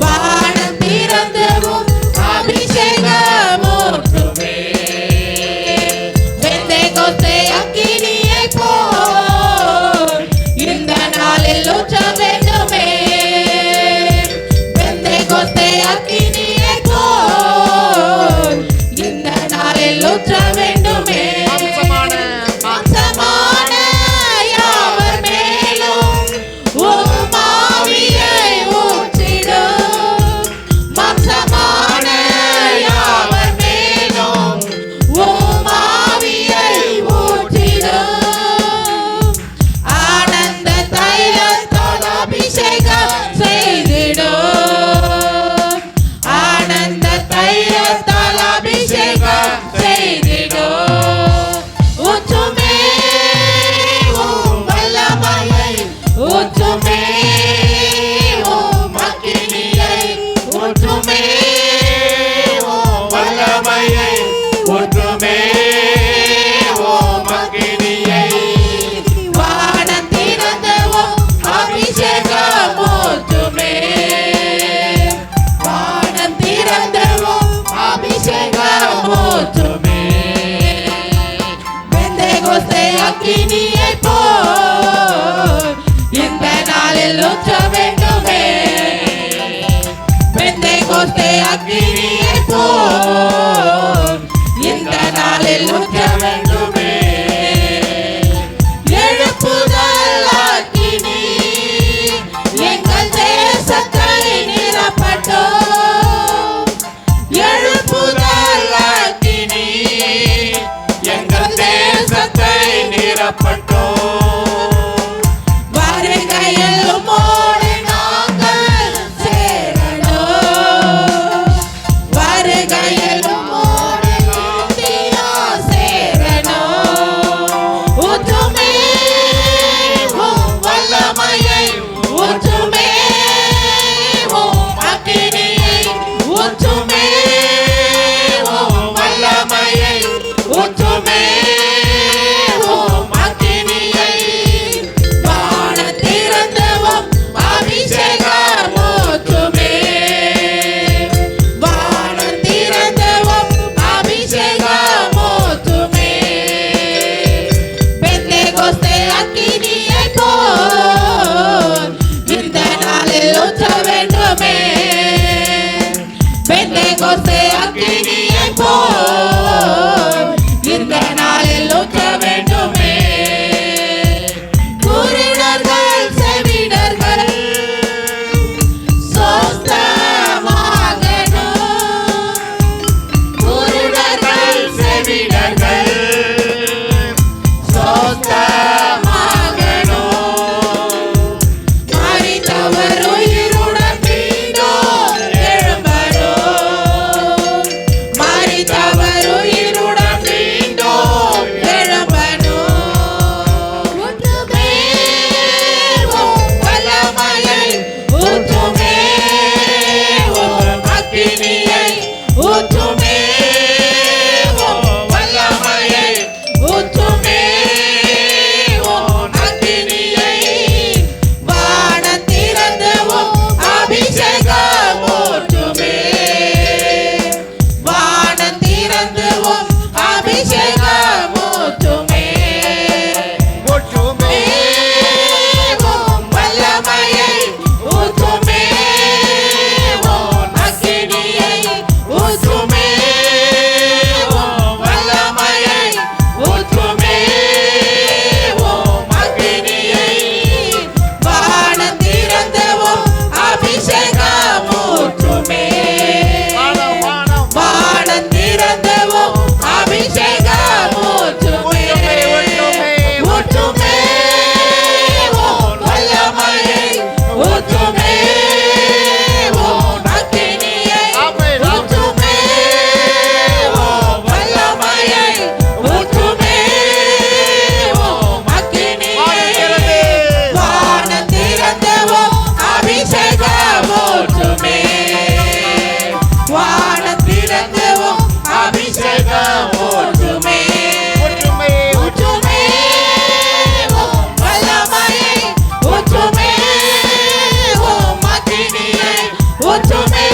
Speaker 3: வானம் திறந்தவும் அபிஷேகம் ஊற்றுமே. பெந்தைக்கோஸ்தே அக்கினியை போல் இந்த நாளில் ஊற்ற வேண்டுமே. பெந்தைக்கோஸ்தே அக்கினியை போல் இந்த நாளில் ஊற்ற வேண்டுமே.
Speaker 1: மாம்சமான
Speaker 3: மாம்சமான யாவர் மேலும் அபிஷேகம் ஊற்றுமே வானம் திறந்தவும் அபிஷேகம் ஊற்றுமே பெந்தேகோஸ்தே அக்கினியை போல் இந்த நாளில் ஊற்ற வேண்டுமே பெந்தேகோஸ்தே அக்கினியை போல் இந்த நாளில் ஊற்ற வேண்டுமே எழுப்புதல் அக்கினி எங்கள் தேசத்தை நிரப்பட்டும் எழுப்புதல் அக்கினி
Speaker 2: எங்கள் தேசத்தை நிரப்பட்டோம்
Speaker 3: வருகையில் உம்மோடு நாங்கள் சேரணும் வருகையில் உம்மோடு நித்தியம் சேரணும் ஊற்றுமே உம் வல்லமையை ஊற்றுமே உம் அக்கினியை ஊற்றுமே உம் வல்லமையை ஊற்றுமே உம் அக்கினியை வானம் திறந்தவும் அபிஷேகம் ஊற்றுமே வானம் திறந்தவும் அபிஷேகம் ஊற்றுமே பெந்தேகோஸ்தே அக்கினியை போல் இந்த நாளில் ஊற்ற வேண்டுமே பெந்தேகோஸ்தே அக்கினியை போல் இந்த நாளில் ஊற்ற வேண்டுமே குருடர்கள் செவிடர்கள் சொஸ்தமாகணும் குருடர்கள் செவிடர்கள் சொஸ்தமாகணும் மரித்தவர் உயிருடன் மீண்டும் எழும்பணும் மரித்தவர் உயிருடன் மீண்டும் எழும்பணும் ஊற்றுமே உம் வல்லமையை ஊற்றுமே உம் அக்கினியை ஊற்றுமே உம் வல்லமையை ஊற்றுமே உம் அக்கினியை வானம் திறந்தவும் அபிஷேகம் ஊற்றுமே வானம் திறந்தவும் அபிஷேகம் ஊற்றுமே
Speaker 1: ஊற்றுமே
Speaker 3: உம் வல்லமையை ஊற்றுமே உம் அக்கினியை ஊற்றுமே உம் வல்லமையை ஊற்றுமே உம் அக்கினியை வானம் திறந்தவும் அபிஷேகம் ஊற்றுமே
Speaker 1: வானம் வானம்
Speaker 3: வானம் திறந்தவும் அபிஷேகம் ஊற்றுமே ஊற்றுமே உம் வல்லமையை ஊற்றுமே உம் அக்கினியை ஊற்றுமே உம் வல்லமையை ஊற்றுமே உம் அக்கினியை வானம் திறந்தவும் அபிஷேகம் ஊற்றுமே வானம் திறந்தவும் அபிஷேகம் ஊற்றுமே
Speaker 1: ஊற்றுமே
Speaker 3: ஊற்றுமே உம் வல்லமையை ஊற்றுமே உம் அக்கினியை ஊற்றுமே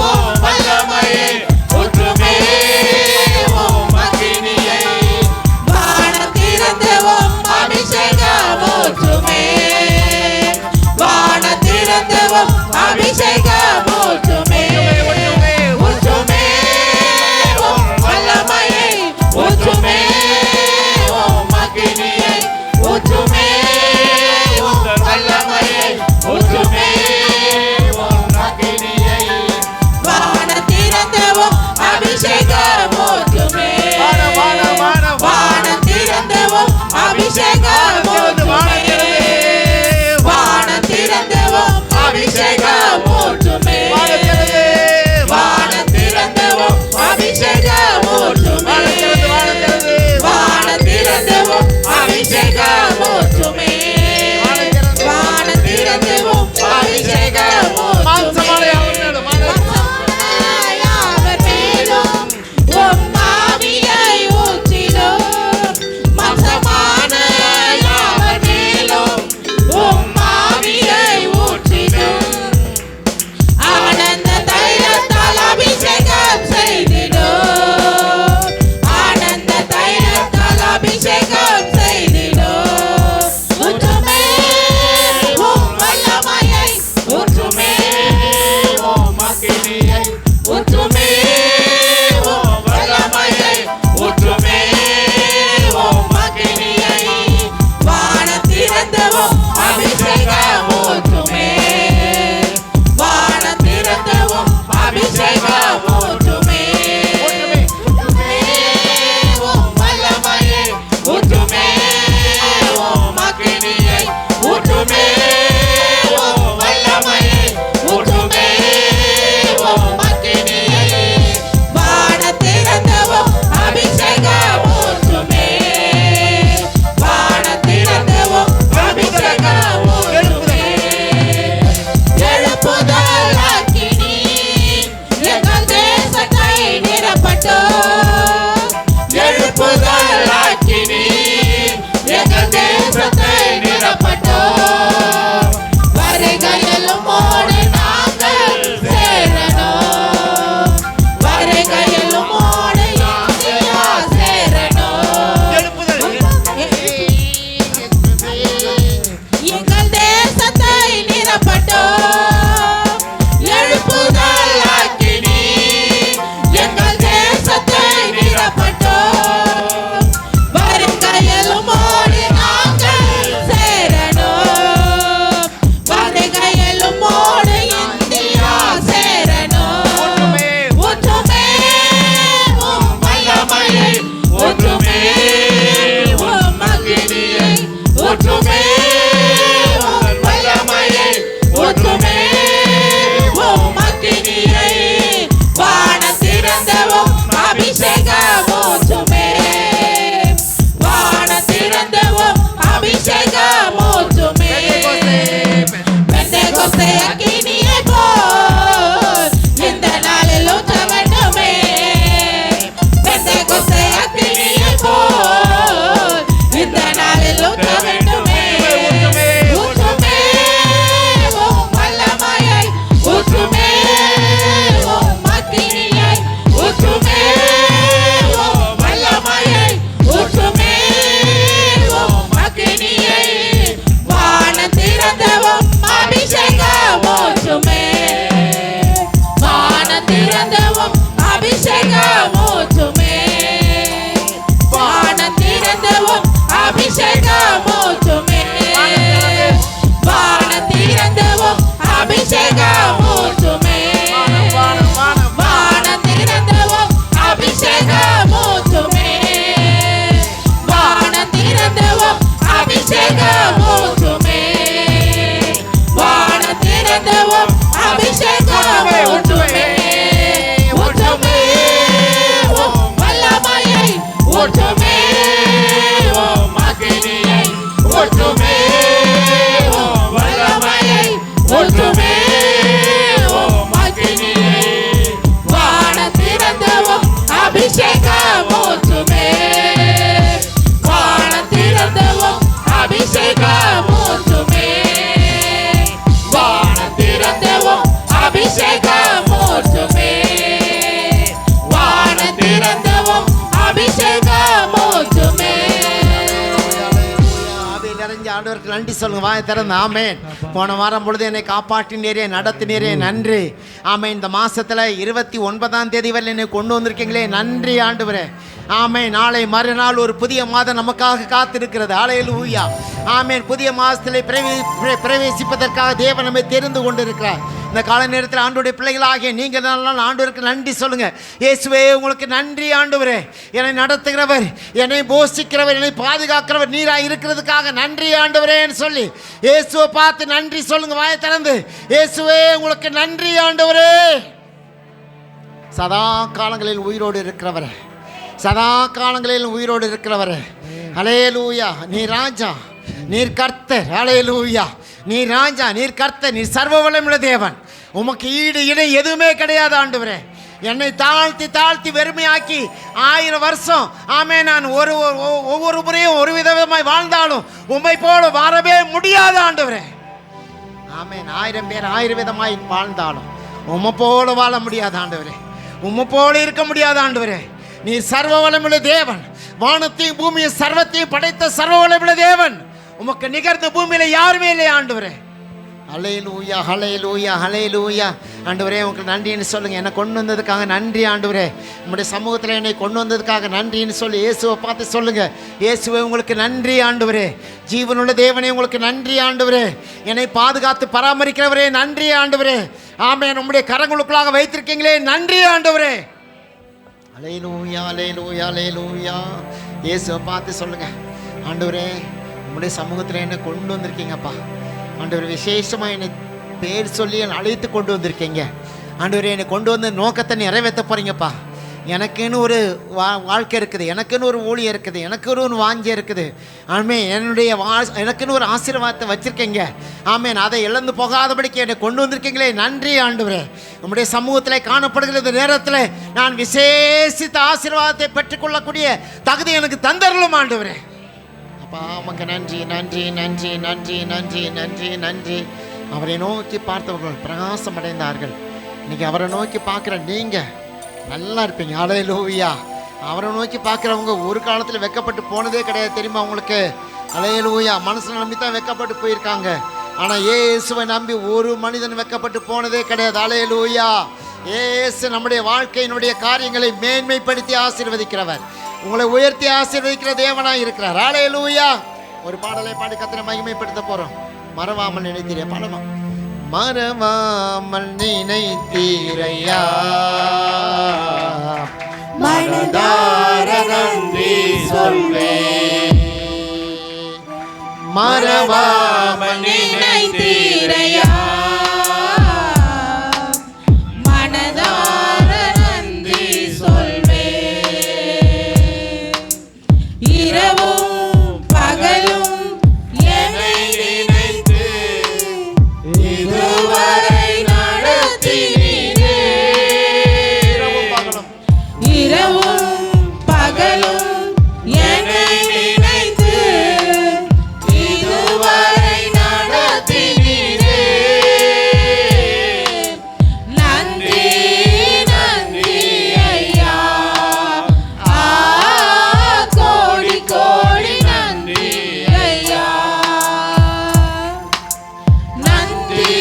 Speaker 3: உம் வல்லமையை ஊற்றுமே உம் அக்கினியை வானம் திறந்தவும் அபிஷேகம் ஊற்றுமே வானம் திறந்தவும் அபிஷேகம் ஊற்றுமே ஊற்றுமே உம் வல்லமையை ஊற்றுமே உம் அக்கினியை ஊற்றுமே உம் வல்லமையை ஊற்றுமே உம் அக்கினியை வானம் திறந்தவும் அபிஷேகம் ஊற்றுமே
Speaker 1: வானம் வானம் வானம்
Speaker 3: வானம் திறந்தவும் அபிஷேகம் ஊற்றுமே வானம் திறந்தவும் அபிஷேகம் ஊற்றுமே வானம் திறந்தவும் அபிஷேகம் ஊற்றுமே வானம் திறந்தவும் அபிஷேகம் ஊற்றுமே வானம் திறந்தவும் அபிஷேகம்
Speaker 1: மாம்சமாலை
Speaker 3: ஊற்றுமே
Speaker 1: அவர் மேலும்
Speaker 3: அவர் மேலும் உம் ஆவியை ஊற்றிடும் மாம்சமான அவர் மேலும் உம் ஆவியை
Speaker 1: ஆண்டவருக்கு நன்றி சொல்லுங்க, வாயை திறந்து. ஆமேன். போன வாரம் பொழுது என்னை காப்பாற்றினீரே, நடத்தினீரே, நன்றி. ஆமேன். இந்த மாசத்துல 29ஆம் தேதி வரை என்னை கொண்டு வந்திருக்கீங்களே, நன்றி ஆண்டவரே. ஆமேன். நாளை மறுநாள் ஒரு புதிய மாதம் நமக்காக காத்திருக்கிறது. ஹல்லேலூயா. ஆமேன். புதிய மாதத்திலே பிரவேசிப்பதற்காக தேவன் நம்மை தெரிந்து கொண்டிருக்கிறார். இந்த கால நேரத்தில் ஆண்டவருடைய பிள்ளைகளாகிய நீங்கள் நல்ல ஆண்டவருக்கு நன்றி சொல்லுங்க. இயேசுவே உங்களுக்கு நன்றி ஆண்டவரே, என்னை நடத்துகிறவர், என்னை போஷிக்கிறவர், என்னை பாதுகாக்கிறவர் நீராக இருக்கிறதுக்காக நன்றி ஆண்டவரேன்னு சொல்லி இயேசுவை பார்த்து நன்றி சொல்லுங்க, வாயை திறந்து. இயேசுவே உங்களுக்கு நன்றி ஆண்டவரே. சதா காலங்களில் உயிரோடு இருக்கிறவரே, சதா காலங்களில் உயிரோடு இருக்கிறவரே, ஹல்லேலூயா. நீ ராஜா, நீர் கர்த்தர். ஹல்லேலூயா. நீ ராஜா, நீர் கர்த்தர், நீர் சர்வ வல்லமையுள்ள தேவன். உமக்கு ஈடு இணை எதுவுமே கிடையாது ஆண்டவரே. என்னை தாழ்த்தி தாழ்த்தி வெறுமையாக்கி 1000 வருஷம் ஆமே நான் ஒவ்வொரு முறையும் ஒரு விதமாய் வாழ்ந்தாலும் உம்மை போல வாழவே முடியாது ஆண்டவரே. ஆமேன். 1000 பேர் 1000 விதமாய் வாழ்ந்தாலும் உம்மை போல வாழ முடியாது ஆண்டவரே. உம்மை போல இருக்க முடியாது ஆண்டவரே. நீ சர்வ வல்லமையுள்ள தேவன், வானத்தையும் பூமியும் சர்வத்தையும் படைத்த சர்வ வல்லமையுள்ள தேவன். உமக்கு நிகர்ந்த பூமியில யாருமே இல்லை ஆண்டவரே. ஹல்லேலூயா, ஹல்லேலூயா, ஹல்லேலூயா. ஆண்டவரே உங்களுக்கு நன்றின்னு சொல்லுங்க. என்னை கொண்டு வந்ததுக்காக நன்றி ஆண்டவரே. உங்களுடைய சமூகத்தில் என்னை கொண்டு வந்ததுக்காக நன்றின்னு சொல்லி இயேசுவை பார்த்து சொல்லுங்க. இயேசுவே உங்களுக்கு நன்றி ஆண்டவரே. ஜீவனுள்ள தேவனே உங்களுக்கு நன்றி ஆண்டவரே. என்னை பாதுகாத்து பராமரிக்கிறவரே நன்றி ஆண்டவரே. ஆமென். உம்முடைய கரங்களுக்குள்ளாக வைத்திருக்கீங்களே நன்றி ஆண்டவரே. ஹல்லேலூயா, ஹல்லேலூயா, ஹல்லேலூயா. இயேசுவை பார்த்து சொல்லுங்க, ஆண்டவரே உம்முடைய சமூகத்தில் என்னை கொண்டு வந்திருக்கீங்கப்பா ஆண்டவர். விசேஷமாக என்னை பேர் சொல்லி என்னை அழைத்து கொண்டு வந்திருக்கீங்க ஆண்டவரே. என்னை கொண்டு வந்து நோக்கத்தை நிறைவேற்ற போகிறீங்கப்பா. எனக்குன்னு ஒரு வாழ்க்கை இருக்குது, எனக்குன்னு ஒரு ஊழியம் இருக்குது, எனக்குன்னு ஒரு வாஞ்சி இருக்குது. ஆமே, எனக்குன்னு ஒரு ஆசீர்வாதத்தை வச்சுருக்கீங்க. ஆமேன். அதை இழந்து போகாதபடிக்கு என்னை கொண்டு வந்திருக்கீங்களே நன்றி ஆண்டவரே. நம்முடைய சமூகத்தில் காணப்படுகிற இந்த நேரத்தில் நான் விசேஷித்த ஆசீர்வாதத்தை பெற்றுக்கொள்ளக்கூடிய தகுதி எனக்கு தந்தரலும் ஆண்டவரே. அப்பா உமக்கு நன்றி, நன்றி, நன்றி, நன்றி, நன்றி, நன்றி, நன்றி. அவரை நோக்கி பார்த்தவர்கள் பிரகாசம் அடைந்தார்கள். இன்னைக்கு அவரை நோக்கி பார்க்குற நீங்கள் நல்லா இருப்பீங்க. ஹல்லேலூயா. அவரை நோக்கி பார்க்குறவங்க ஒரு காலத்தில் வெக்கப்பட்டு போனதே கிடையாது தெரியுமா உங்களுக்கு? ஹல்லேலூயா. மனசில் நம்பி தான் வெக்கப்பட்டு போயிருக்காங்க. ஆனால் இயேசுவை நம்பி ஒரு மனிதன் வெக்கப்பட்டு போனதே கிடையாது. ஹல்லேலூயா. இயேசு நம்முடைய வாழ்க்கையினுடைய காரியங்களை மேன்மைப்படுத்தி ஆசீர்வதிக்கிறவர், உங்களை உயர்த்தி ஆசீர்வதிக்கிற தேவனாக இருக்கிறார். ஹல்லேலூயா. ஒரு பாடலை பாடி கர்த்தரை மகிமைப்படுத்த போகிறோம். மறவாமல் நினைத்தீரே பாடமா. மறவாமல் நினைத்தீரையா,
Speaker 3: மனதார நன்றி சொல்வேன்.
Speaker 1: மறவாமல்
Speaker 3: நினைத்தீரையா, மனதார நன்றி சொல்வேன். இரவும் பகலும் என்னை நினைத்து இதுவரை நடத்தினீரே. இரவும் பகலும் என்னை நினைத்து இதுவரை நடத்தினீரே. நன்றி நன்றி ஐயா, கோடி கோடி நன்றி ஐயா. நன்றி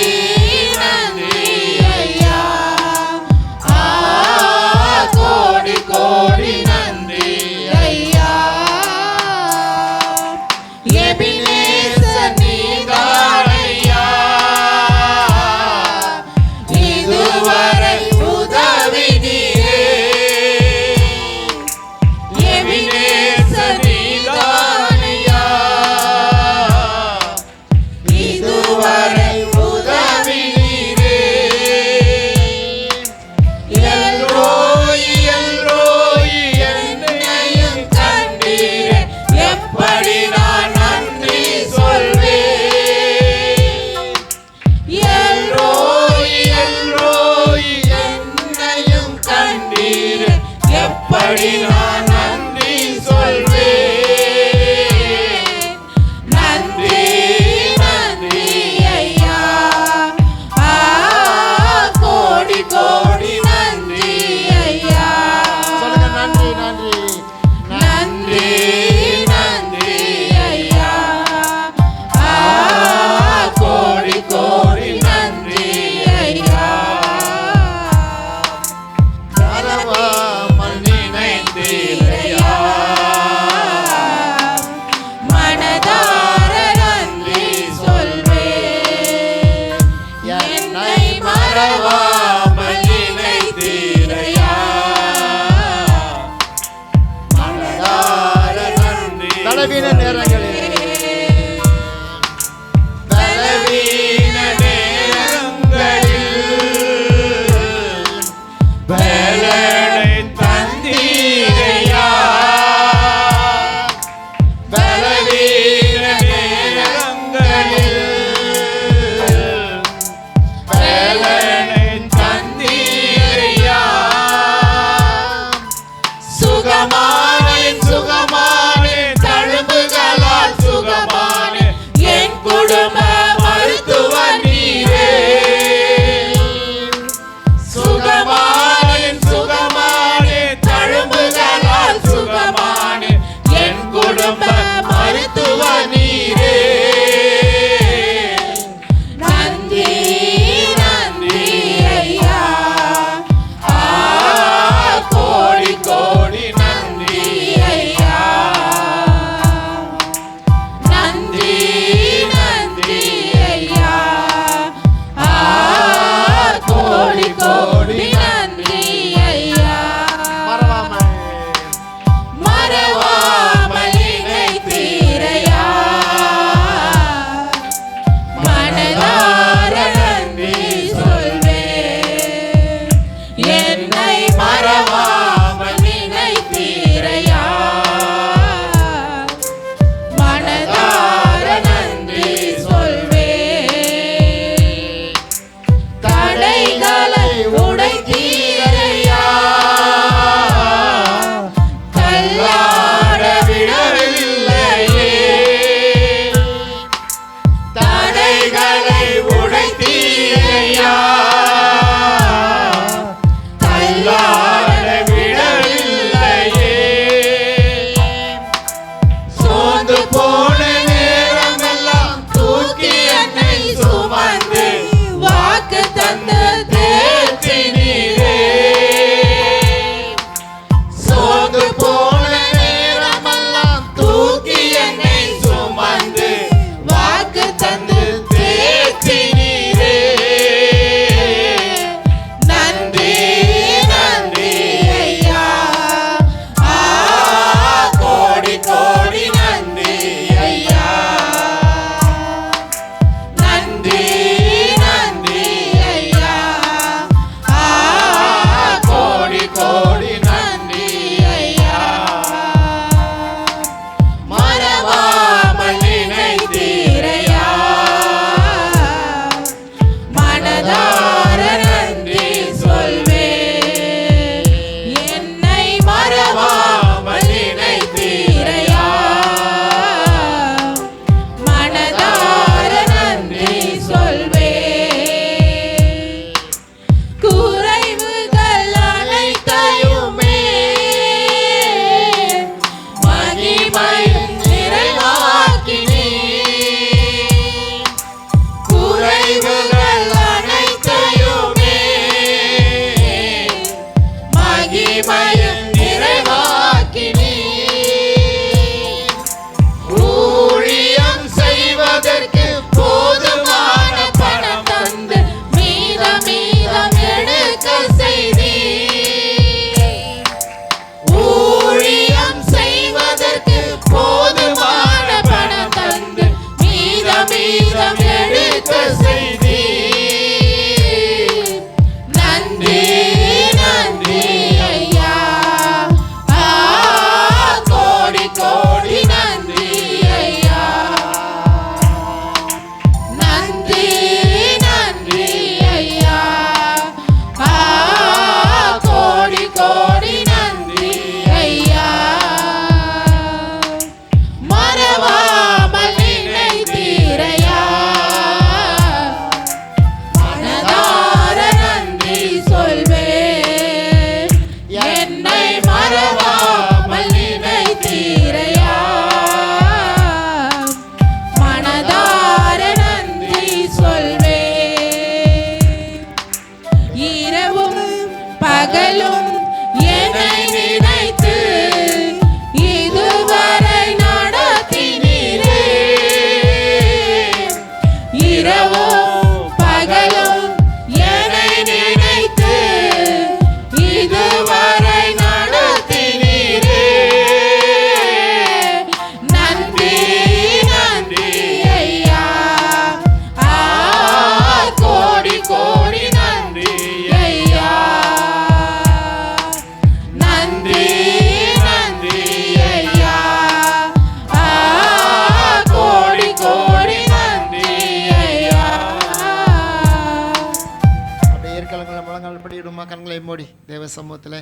Speaker 1: முழங்கால் படியிடுமா, கண்களை மூடி தேவ சமூகத்தில்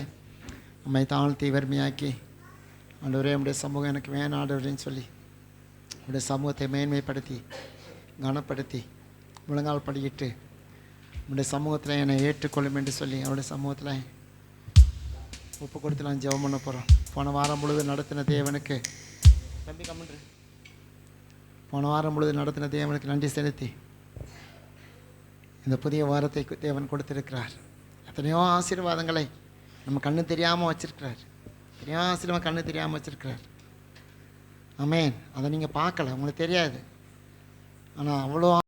Speaker 1: நம்மை தாழ்த்தி வறுமையாக்கி, ஆண்டவரே உடைய சமூகம் எனக்கு வேணும் ஆண்டவரேன்னு சொல்லி உடைய சமூகத்தை மேன்மைப்படுத்தி கனப்படுத்தி முழங்கால் படியிட்டு உடைய சமூகத்தில் என்னை ஏற்றுக்கொள்ளும் என்று சொல்லி அவருடைய சமூகத்தில் ஒப்பு கொடுத்து நான் ஜெபம் பண்ண போகிறோம். போன வாரம் முழுவதும் நடத்தின தேவனுக்கு தம்பி கம்மன்று போன வாரம் முழுவதும் நடத்தின தேவனுக்கு நன்றி செலுத்தி இந்த புதிய வாரத்தை தேவன் கொடுத்திருக்கிறார். எத்தனையோ ஆசீர்வாதங்களை நம்ம கண்ணு தெரியாமல் வச்சிருக்கிறார். எத்தனையோ ஆசீர்வாதம் கண்ணு தெரியாமல் வச்சிருக்கிறார். ஆமென். அதை நீங்கள் பார்க்கல, உங்களுக்கு தெரியாது. ஆனால் அவ்வளோ